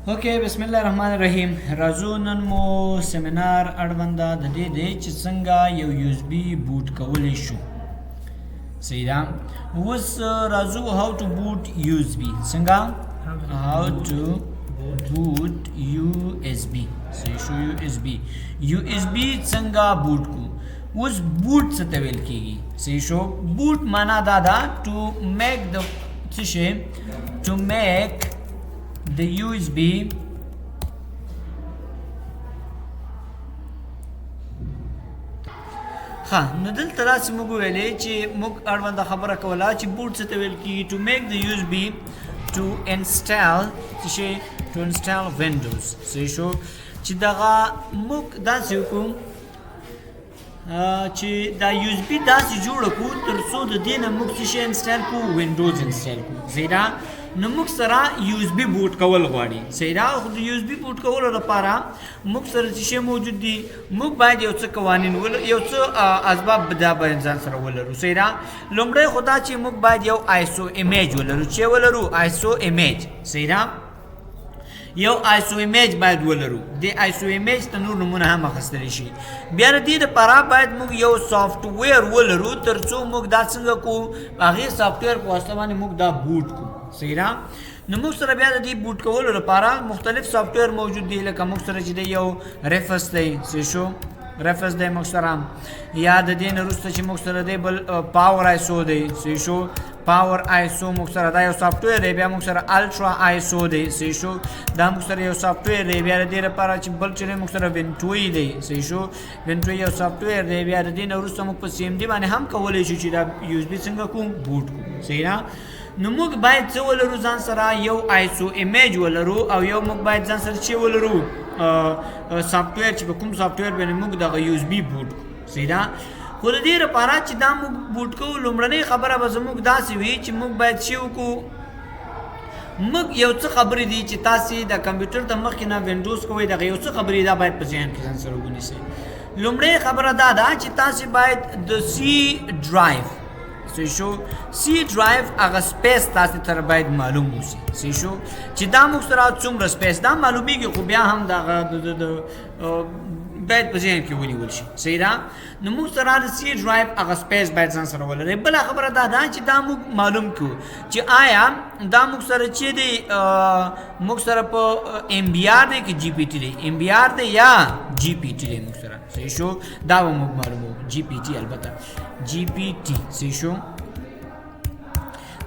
اوکے بسم الله الرحمن الرحیم راځو نن مو سیمینار اړونده د دې دی چې څنګه یو یو اس بي بوټ کولی شو. صحیح ده. اوس راځو هاو ټو بوټ یو اس بي. څنګه هاو ټو بوټ یو اس بي. صحیح شو. یو اس بي څنګه بوټ کو. اوس بوټ څه ته ویل کیږي. صحیح شو. بوټ معنا دا ده ټو میک د څه شی ټو میک the USB نو دلته داسې موږ ویلې چې موږ اړونده خبره کوله چې بوټ څه ته ویل کېږي. to make the USB to install Windows. صحیح شو. چې دغه موږ داسې وکړو چې دا یو اس بي داسې جوړه کړو تر څو د دې نه موږ څه شی انسټال کړو. وینډوز انسټال کړو. صحیح ده. نو موږ سره یو اس بي بوټ کول غواړي. صحیح ده. خو د یو اس بي بوټ کولو لپاره موږ سره څه شی موجود دي. موږ باید یو څه قوانین یو څه اسباب دا باید ځان سره ولرو. صحیح ده. لومړی خو دا چې موږ باید یو آیسو ایمیج ولرو. چې ولرو آیسو ایمیج. صحیح ده. یو آیسو ایمیج باید ولرو. د آیسو ایمیج ته نور نمونه هم اخیستلی شي. بیا د دې دپاره باید موږ یو سافټویر ولرو تر څو موږ دا څنګه کوو هغې سافټویر په واسطه باندې موږ دا بوټ کوو. صحیح ده. نو موږ سره بیا د دې بوټ کولو لپاره مختلف سافټویر موجود دي. لکه موږ سره چې دی یو ریفس دی. صحیح شو. ریفس دی موږ سره. یا د دې نه وروسته چې موږ سره دی بل پاور آیسو دی. صحیح شو. پاور آیسو موږ سره دا یو سافټویر دی. بیا موږ سره الټرا آیسو دی. صحیح شو. دا موږ سره یو سافټویر دی. بیا د دې لپاره چې بل چې موږ سره وینټوی دی. صحیح شو. وینټوی یو سافټویر دی. بیا د دې نه وروسته موږ په سی ام ډي باندې هم کولی شو چې دا یو اس بي څنګه کوو بوټ کوو. صحیح ده. نو موږ باید څه ولرو ځان سره یو آیسو ایمیج ولرو او یو موږ باید ځان سره چې ولرو سافټویر چې په کوم سافټویر باندې موږ دغه یو اس بي بوټ کوو. صحیح ده. خو د دې لپاره چې دا موږ بوټ کوو لومړنۍ خبره به زموږ داسې وي چې موږ باید څه وکړو. موږ یو څه خبرې دي چې تاسې د کمپیوټر ته مخکې نه وینډوز کوئ دغه یو څه خبرې دا باید په ذهن کې ځان سره ونیسئ. لومړۍ خبره دا ده چې تاسې باید د سی ډرایو. صحیح شو. سی ډرایو هغه سپیس تاسې ته باید معلوم اوسي. صحیح شو. چې دا موږ سره څومره سپیس دا معلومیږي خو بیا هم دغه باید په ذهن کې ونیول شي. صحیح ده. نو موږ سره د سی ډرایو هغه سپیس باید ځان سره ولرئ. بله خبره دا ده چې دا موږ معلوم کړو چې آیا دا موږ سره چې دی موږ سره په ام بي آر دی که جي پي ټي دی. ام بي آر دی یا جي پي ټي دی موږ سره. صحیح شو. دا به موږ معلومو. جي پي ټي البته جي پي ټي. صحیح شو.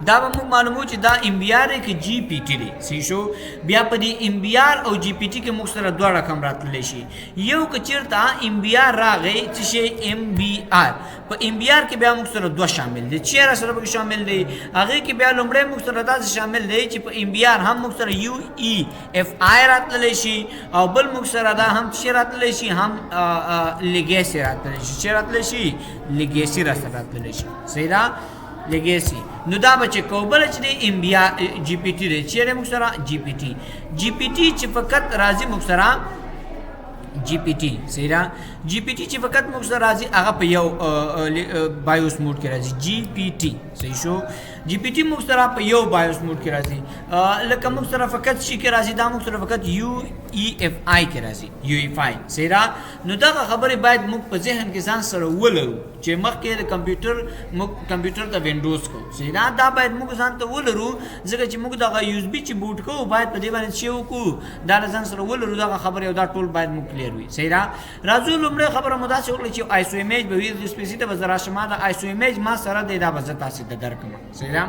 دا به موږ معلومو چې دا ام بي آر دی که جي پي ټي دی. صحیح شو. بیا په دې ام بي آر او جي پي ټي کې موږ سره دوه رقم راتللی شي. یو که چېرته ام بي آر راغی څه شی ام بي آر په ام بي آر کې بیا موږ سره دوه شامل دي. چیرې سره پکې شامل دی هغې کې بیا لومړی موږ سره داسې شامل دی چې په ام بي آر هم موږ سره یو ای اف آی راتللی شي او بل موږ سره دا هم څه راتللی شي هم لیګیسي راتللی شي. چې راتللی شي لیګیسي راسره راتللی شي. صحیح ده. لیګیسي. نو دا به چې کوو بله چې دی ام بي آر جي پي ټي دی. چیرې موږ سره جي پي ټي. جي پي ټي چې فقط راځي موږ سره جي پي ټي. صحیح ده. جي پي ټي چې فقط موږ سره راځي هغه په یو بایوس موډ کې راځي. جي پي ټي. صحیح شو. جي پي ټي موږ سره په یو بایوس موډ کې راځي. لکه موږ سره فقط شي کې راځي دا موږ سره فقط یو ای اف آی کې راځي. یو اف آی. صحیح ده. نو دغه خبرې باید موږ په ذهن کې ځان سره ولرو چې مخکې د کمپیوټر ته وینډوز کوو. صحیح ده. دا باید موږ ځان ته ولرو ځکه چې موږ دغه یو اس بي چې بوټ کوو باید په دې باندې څه وکړو دا ځان سره ولرو. دغه خبرې او دا ټول باید موږ کلیر وي. صحیح ده. راځو لومړی خبره مو داسې وکړئ چې آیسو ایمیج به وي. د سپیسي ته به زه راشم. دا آیسو ایمیج ما سره دی دا به زه تاسې ته درکړم. صحیح ده.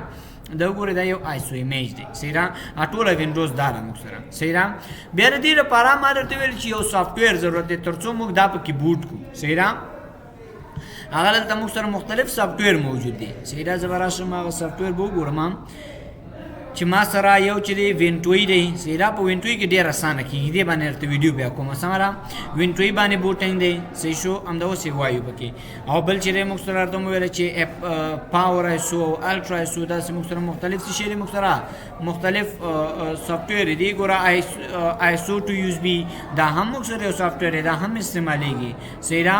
دا وګورئ دا یو آیسو ایمیج دی. صحیح ده. ټوله وینډوز دا ده موږ سره. صحیح ده. بیا د دې لپاره ما درته ویل چې یو سافټویر ضرورت دی تر څو موږ دا پکې بوټ کړو. صحیح ده. هغه دلته موږ سره مختلف سافټویر موجود دي. صحیح ده. زه به راشم هغه سافټویر به وګورم چې ما سره یو چې دی وینټوی دی. صحیح ده. په وینټوی کې ډېر اسانه کېږي. دې باندې درته ویډیو بیا کوم. سمه ده. وینټوی باندې بوټینګ دی. صحیح شو. همدغسې وایو پکې. او بل چې دی موږ سره راته مو ویله چې پاور آیسو او الټرا آیسو داسې موږ سره مختلف څه شی دی موږ سره مختلف سافټویر دي. ګوره آیسو ټو یو اس بي دا هم موږ سره یو سافټویر دی. دا هم استعمالیږي. صحیح ده.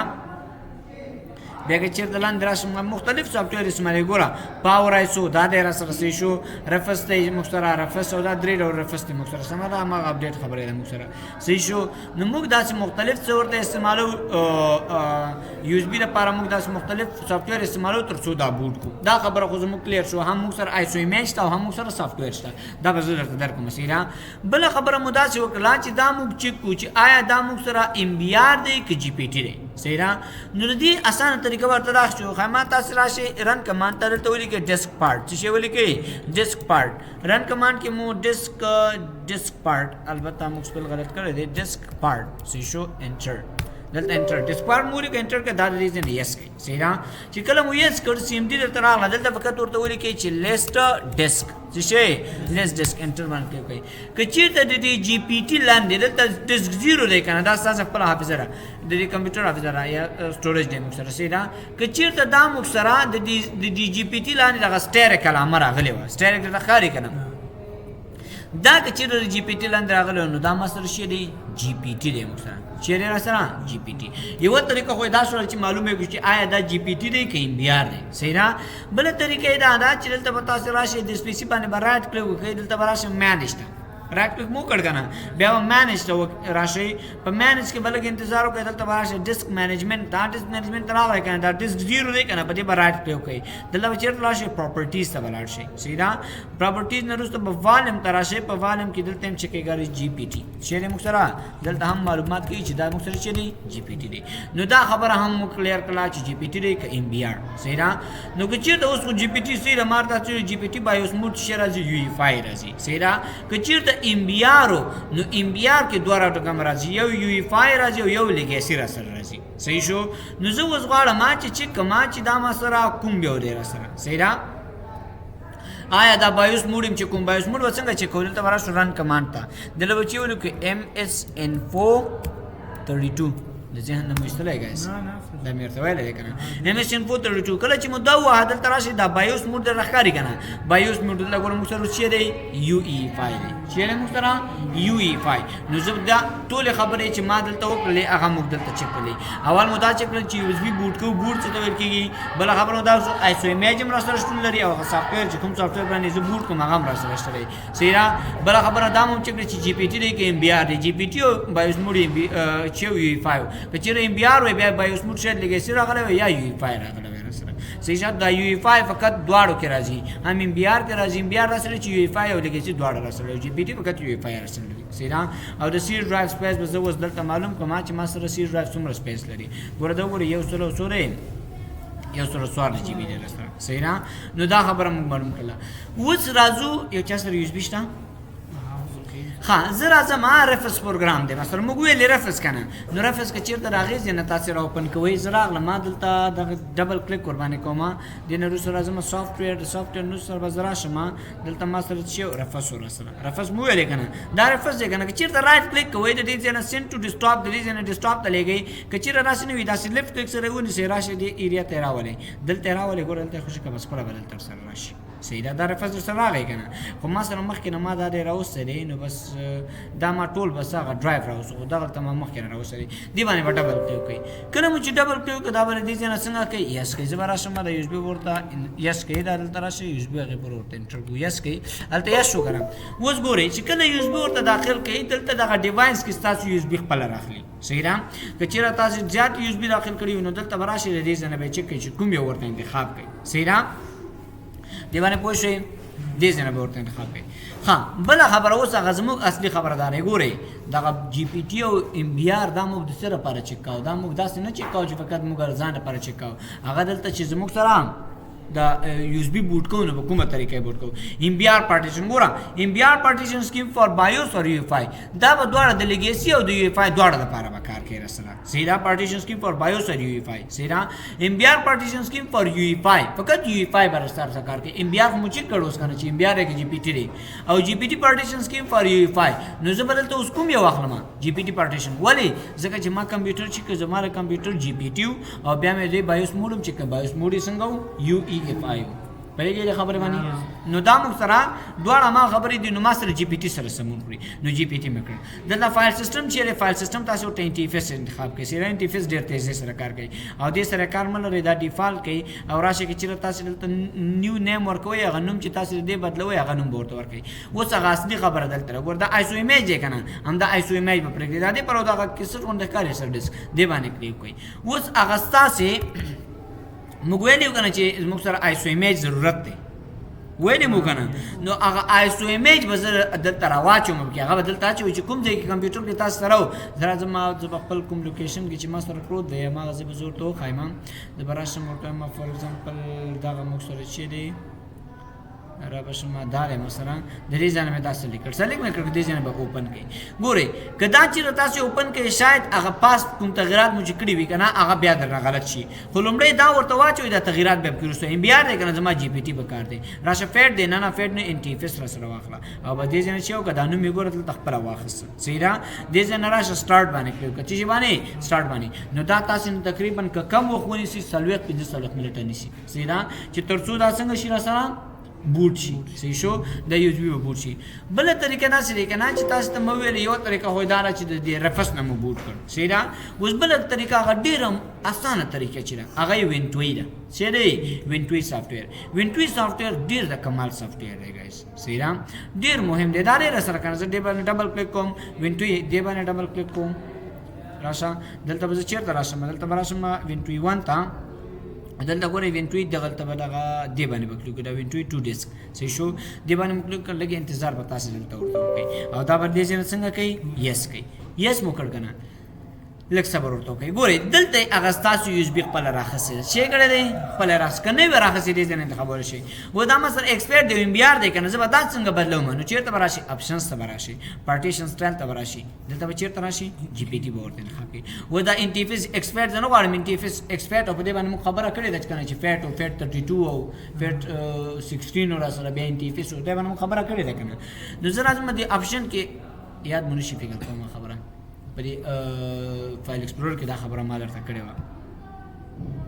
بیا که چیرته لاندې راشم مختلف سافټویر استعمالوي ګوره پاور آیسو دا دی راسره صحیح شو رفس دی موږ سره رفس او دا درې ډول رفس دی موږ سره سمه ده هماغه اپډیټ خبرې ده موږ سره صحیح شو نو موږ داسې مختلف څه ورته استعمالو یو اس بي لپاره موږ داسې مختلف سافټویر استعمالو تر څو دا بوټ کو دا خبره خو زموږ کلیر شو هم موږ سره آیسو ایمیج شته او هم موږ سره سافټویر شته دا به زه درته درکوم صحیح بله خبره مو داسې وکړه چې دا موږ چک کو چې آیا دا موږ سره ام بي آر دی که جي پي ټي دی صحیح ده نو د دې اسانه طریقه ورته دا شو خامہ تاسو راشي رن کمانډ ته دلته ولیکئ ډیسک پارت څه شی ولیکئ ډیسک پارت رن کمانډ کې مو ډیسک پارت البته موږ خپل غلط کړی دی ډیسک پارت څه شو انټر دلته انټر ډیسک پارت مو ولیکئ انټر کې دا د دې نه یس کوي صحیح ده چې کله مو یس کړ سی ام ډي دلته راغله دلته فقط ورته ولیکئ چې لیست ډیسک څه شی لیست ډیسک انټر باندې کوي که چیرته د دې جي پي ټي لاندې دلته ډیسک 0 دی کنه دا ستاسو خپل حافظه ده د دې کمپیوټر حافظه را یا سټوریج دی موږ سره صحیح ده که چیرته دا موږ سره د دې جي پي ټي لاندې دغه سټیریک کلمه راغلی وه سټیریک دلته ښکاري که نه دا که چیرته د جي پي ټي لاندې راغلی نو دا ما سره شی دی جي پي ټي دی موږ سره چیرې را سره جي پي ټي یوه طریقه خو دا شوله چې معلومه کړو چې آیا دا جي پي ټي دی که ام بي آر دی صحیح ده بله طریقه یې دا ده چې دلته به تاسو راشئ د سپیسي باندې به رایټ کلیک وکړئ دلته به راشئ مینیج ته رایټ کلیک مو کړ کنه بیا به مینیج ته راشئ په مینیج کې به لږ انتظار وکړئ دلته به راشئ ډیسک مینجمنټ دا ډیسک مینجمنټ ته راغلی کنه دا ډیسک 0 دی کنه په دې به رایټ کلیک وکړئ دلته به چېرته راشئ پراپرټیز ته به لاړ شئ صحیح ده پراپرټیز نه وروسته به والیم ته راشئ په والیم کې دلته هم چک کېږي جي پي ټي چې دی موږ سره دلته هم معلومات کوي چې دا موږ سره چې دی جي پي ټي دی نو دا خبره هم موږ کلیر کړله چې جي پي ټي دی که ام بي آر صحیح ده نو که چېرته اوس خو جي پي ټي صحیح ده ما ورته چې جي پي ټي بایوس موډ چې راځي یو ای فای راځي صحیح ده که چېرته ام بي آر نو ام بي آر کې دوه راټوکم راځي یو یو ای فای راځي او یو لیګاسي را سره راځي صحیح شو نو زه اوس غواړم چې چک کما چې دا ما سره کوم بیا دی را سره صحیح ده آیا دا بایوس موډ چې کوم بایوس موډ وڅنګه چې کول ته ورا رن کمانډ ته دلته بچي ولیکو ام اس انفو 32 د ذهن نه مشتلای گایس دا مې ورته ویل دی کنه ام اس انفو 32 کله چې مو دا وه دلته راشي دا بایوس موډ د راښکاري کنه بایوس موډ دلته ګورم موږ سره چې دی یو ای فای دی چې موږ سره یو ای فای نو زه دا ټول خبرې چې ما دلته وکړلې هغه موږ دلته چک کړلې اول مو دا چک کړل چې یو اس بي بوټ کو بوټ څه ته ویل کېږي بله خبره دا آیسو ایمیج هم را سره شتون لري او هغه سافټویر چې کوم سافټویر باندې زه بوټ کوم هغه هم را سره شته دی صحیح ده بله خبره دا هم چک کړل چې جي پي ټي دی که ام بي آر دی جي پي ټي او بایوس موډ چې یو ای فای که چېرې ام بي آر وی بیا بایوس موډ شاید لیګاسي راغلی وی یا یو ای فای راغلی وی سره صحیح شد دا یو ای فای فقط دواړو کې راځي هم ام بي آر کې راځي ام بي آر راسره چې یو ای فای او لیګاسي دواړه راسره او جي پي ټي فقط یو ای فای راسره لري صحیح ده او د سی ډرایو سپیس به زه اوس دلته معلوم کوم چې ما سره سی ډرایو څومره سپیس لري ګوره دا وګورئ یو سل یو سره 14 جی بي دی راسره صحیح ده نو دا خبره موږ معلوم کړله اوس راځو یو چا سره یو اس بي شته ها زه راځم رفس پروګرام دی مثلا موږ ویلې رفس کنه نو رفس که چېرته راغېږي نه تاسې را اوپن کوئ زه راغلم ما دلته دغه ډبل کلیک ورباندې کوم دې نه وروسته راځم سافټویر نو سره به زه راشم دلته ما سره چې رفس ورسره رفس مو ویلې کنه دا رفس دی کنه که چېرته رایټ کلیک کوئ د دې ځای نه سینډ ټو ډیسکټاپ د دې ځای نه ډیسکټاپ ته لېږئ که چېرته راسې نه وي داسې لیفټ کلیک سره ونیسئ راشئ دې ایریا ته یې راولئ دلته یې راولئ ګوره دلته یې خوشي که بس خپله به دلته ورسره راشي صحیح ده دا رفس درسره راغی که نه خو ما سره مخکې نه ما دا دی راوستی دی نو بس دا ما ټول بس هغه ډرایو راوستو خو دغلته ما مخکې نه راوستی دی دې باندې به ډبل کلیک کوئ کله مو چې ډبل کلیک وکړو دا به دې ځای نه څنګه کوئ یس کوئ زه به راشم دا یو اس بي ورته یس کوئ دا دلته راشئ یو اس بي هغې پورې ورته انټر کړو یس کوئ هلته یس شو که نه اوس ګورئ چې کله یو اس بي ورته داخل کوئ دلته دغه ډیوایس کې ستاسو یو اس بي خپله راخلي صحیح ده که چېرې تاسو زیات یو اس بي داخل کړي وي نو دلته به راشئ د دې ځای نه به یې چک کوئ چې کوم یو ورته انتخاب کوئ صحیح ده دې باندې پوه شئ دې ځای نه به ورته انتخاب کوئ ها بله خبره اوس هغه زموږ اصلي خبره دا دی ګورئ دغه جي پي ټي او ام بي آر دا موږ د څه لپاره چک کوو دا موږ داسې نه چک کوو چې فقط موږ ځان لپاره چک کوو هغه دلته چې زموږ سره دا یو اس بي بوټ کوو نو په کومه طریقه بوټ کوو ام بي آر پارټیشن ګوره ام بي آر پارټیشن سکیم فار بایوس اور یو فای دا به دواړه د لیګاسي او د یو فای دواړه لپاره به کار کوي رسره صحیح ده پارټیشن سکیم فار بایوس اور یو فای صحیح ده ام بي آر پارټیشن سکیم فار یو فای فقط یو فای به سره کار کوي ام بي آر مو چک کړو اوس کنه چې ام بي آر کې جی پی ټي دی او جی پی ټي پارټیشن سکیم فار یو فای نو زه بدلته اوس کوم یو واخلم جی پی ټي پارټیشن ولی ځکه چې ما کمپیوټر چې زما کمپیوټر جی پی ټي او بیا مې د بایوس موډ چې بایوس موډ څنګه یو ای اف آی پوهېږئ د خبرې باندې نو دا موږ سره دواړه ما خبرې دي نو ما سره جی پی ټي سره سمون کړي نو جی پی ټي مې کړ دلته فایل سیسټم چې دی فایل سیسټم تاسو ورته انټرفیس انتخاب کړئ سیده انټرفیس ډېر تیزی سره کار کوي او دې سره کار مه لرئ دا ډیفالټ کوي او راشئ که چېرته تاسو دلته نیو نیم ورکوئ هغه نوم چې تاسو دې بدلوئ هغه نوم به ورته ورکوئ اوس هغه اصلي خبره دلته ده ګوره دا آیسو ایمیج دی که نه همدا آیسو ایمیج به پرېږدئ دا دې پر دغه کیسټ غوندې ښکاري سر ډسک دې باندې کلیک کوئ اوس هغه ستاسې موږ ویلي وو که نه چې زموږ سره آیسو ایمیج ضرورت دی ویلې مو که نه نو هغه آیسو ایمیج به زه دلته راواچوم پکې هغه به دلته اچوي چې کوم ځای کې کمپیوټر کې تاسو سره و زه به خپل کوم لوکیشن کې چې ما سره پروت دی هماغه زه به زه ورته وښایم زه به راشم ورته وایم فار اګزامپل دغه موږ سره چې دی را به شم دا دی مثلا د دې ځای نه مې دا سلیک کړ سلیک مې کړ دې ځای نه به اوپن کړئ ګورئ که دا چېرته تاسو اوپن کړئ شاید هغه پاس کوم تغیرات مو چې کړي وي که نه هغه بیا درنه غلط شي خو لومړی دا ورته واچوئ دا تغیرات بیا پکې وروسته امبیار دی که نه زما جی پی ټي په کار دی راشه فیډ دی نه فیډ نه انټرفیس را سره واخله او به دې ځای نه چې وکړه دا نوم یې ګوره دلته خپله واخیسته صحیح ده دې ځای نه راشه سټارټ باندې کړئ که څه شي باندې سټارټ باندې نو دا تاسې نه تقریبا که کم وخت ونیسي 40-45 منټه نیسي صحیح ده چې تر څو دا څنګه شي را سره بوټ شي صحیح شو د یو اس بي به بوټ شي بله طریقه داسې دی که نه چې تاسو ته مې وویل یوه طریقه خو دا ده چې د دې رفس نه مو بوټ کړ صحیح ده اوس بله طریقه هغه ډېره اسانه طریقه چې ده هغه یې وینټوی ده څه دی وینټوی سافټویر وینټوی سافټویر ډېر د کمال سافټویر دی ګایز صحیح ده ډېر مهم دی دا ډېر سره که نه زه دې باندې ډبل کلیک کوم وینټوی دې باندې ډبل کلیک کوم راشه دلته به زه چېرته راشم دلته به راشم وینټوی 1 ته دلته ګورئ وینټوی دغلته به دغه دې باندې به کلیک کړئ دا وینټوی 2 ډیسک صحیح شو دې باندې مو کلیک کړ لږ انتظار به تاسو دلته ورته وکړئ او دا به دې ځای نه څنګه کوي یس کوي یس مو کړ که نه لږ صبر ورته وکړئ ګورئ دلته هغه ستاسو یو اس بي خپله راخیستی ده چې کړی دی خپله یې راخیست که نه وي راخیستې دې ځای نه انتخابولی شئ و دا مثلا ایکسپیرټ دی امبیار دی که نه زه به دا څنګه بدلوم نو چېرته به راشئ اپشنز ته به راشئ پارټیشن سټایل ته به راشئ دلته به چېرته راشئ جي پي ټي به ورته انتخاب کړئ و دا انټرفیس ایکسپیرټ زه نه غواړم انټرفیس ایکسپیرټ او په دې باندې موږ خبره کړې ده چې که نه چې فیټ او فیټ 32 او فیټ 16 او را سره بیا انټرفیس او دې باندې موږ خبره کړې ده که نه نو زه راځم دې اپشن کې یاد مو نشي فکر کوم خبره په دې فایل ایکسپلورر کې دا خبره ما درته کړې وه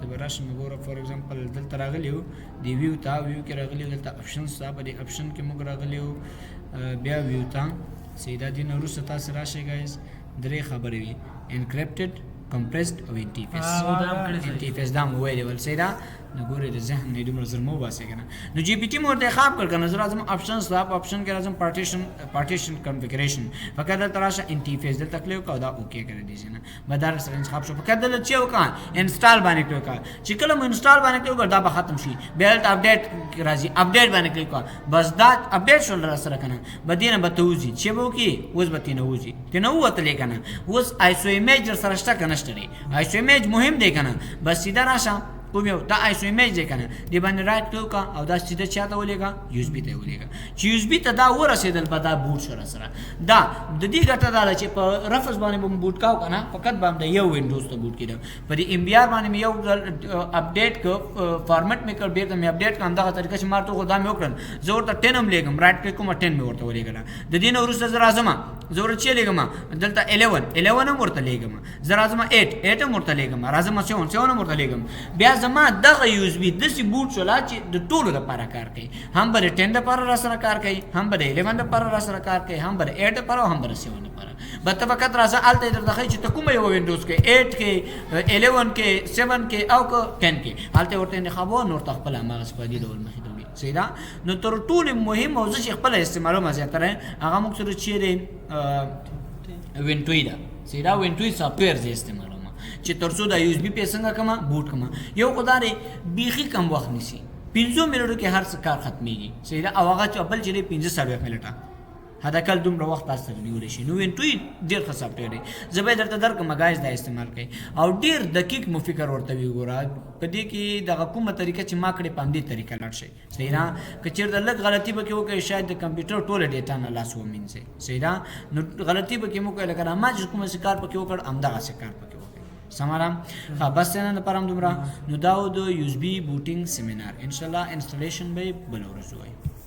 زه به راشم ګوره فار اګزامپل دلته راغلی وو دې ویو ته ویو کې راغلی وو دلته اپشنز ته په دې اپشن کې موږ راغلی وو بیا ویو ته سیده دې نه وروسته تاسې راشئ ګایز درې خبرې وي انکریپټډ کمپریسډ او انټرفیس دا مو ویلې ول سیده نو ګورئ د ذهن نه دومره زر مه وباسئ که نه نو جي پي ټي مو ورته انتخاب کړ که نه زه راځم اپشنز ته په اپشن کې راځم پارټیشن کنفیګریشن فقط دلته راشه انټرفیس دلته کلیک وکړه او دا اوکې کړی دی ځای نه به دا سره انتخاب شو فقط دلته چې وکړه انسټال باندې کلیک وکړه چې کله مو انسټال باندې کلیک وکړه دا به ختم شي بیا دلته اپډیټ راځي اپډیټ باندې کلیک وکړه بس دا اپډیټ شول را سره که نه به دې نه به ته وځي چې به وکړي اوس به ترې نه وځي ترې نه ووتلی که نه اوس آیسو ایمیج در سره شته که نشته دی آیسو ایمیج مهم دی که نه بس سیده راشه کوم یو دا آیسو ایمیج دی که نه دې باندې رایټ کلیک وکړه او دا سیده چا ته ولېږه یو اس بي ته یې ولېږه چې یو اس بي ته دا ورسېدل به دا بوټ شو را سره دا د دې ګټه دا ده چې په رفس باندې به مو بوټ کاو که نه فقط به هم د یو وینډوز ته بوټ کېدم په دې امبیار باندې مې یو ځل اپډیټ کړ فارمټ مې کړ بېرته مې اپډیټ کړم دغه طریقه چې ما ورته وکړل دا مې وکړل زه ورته 10 هم لېږم رایټ کلیک کوم 10 مې ورته ولېږله د دې نه وروسته زه راځم زه ورته چې لېږم دلته 11 هم ورته لېږم زه راځم 8 هم ورته لېږم راځم 7 هم ورته لېږم بیا زما دغه یو اس بي داسې بوټ شوله چې د ټولو دپاره کار کوي هم به د 10 دپاره را سره کار کوي هم به د 11 دپاره را سره کار کوي هم به د 8 دپاره او هم به د 7 دپاره به ته فقط راځه هلته یې درته ښایي چې ته کومه یوه وینډوز کې 8 کې 11 کې 7 کې او که 10 کې هلته یې ورته انتخابوه نور ته خپله هماغسې په دې ډول مخې ته وړي صحیح ده نو تر ټولو مهم او زه چې خپله استعمالوم زیاتره هغه موږ سره چې دی وینټوی ده صحیح ده وینټوی سافټویر زه استعمالوم چې تر څو دا یو اس بي پې څنګه کړمه بوټ کړمه یو خو دا دی بیخي کم وخت نیسي 15 منټو کې هر څه کار ختمېږي صحیح ده او هغه چې بل چې دی 15 منټه حداقل دومره وخت تاسو ته نیولی شي نو وینټوی ډېر ښه سافټویر دی زه به یې درته درکړم ګایز دا استعمال کوئ او ډېر دقیق مو فکر ورته وي ګوره په دې کې دغه کومه طریقه چې ما کړې په همدې طریقه لاړ شئ صحیح ده که چېرته لږ غلطي به کې وکړئ شاید د کمپیوټر ټوله ډیټا نه لاس ومینځئ صحیح ده نو غلطي به کې مو کوئ لکه ما چې کومه کار پکې وکړ همدغسې کار پکې وکړئ سمارم ها بس نن لپاره هم دومره نو دا و د یو اس بي بوټینګ سیمینار انشاءالله انسټالیشن به بله ورځ ووایو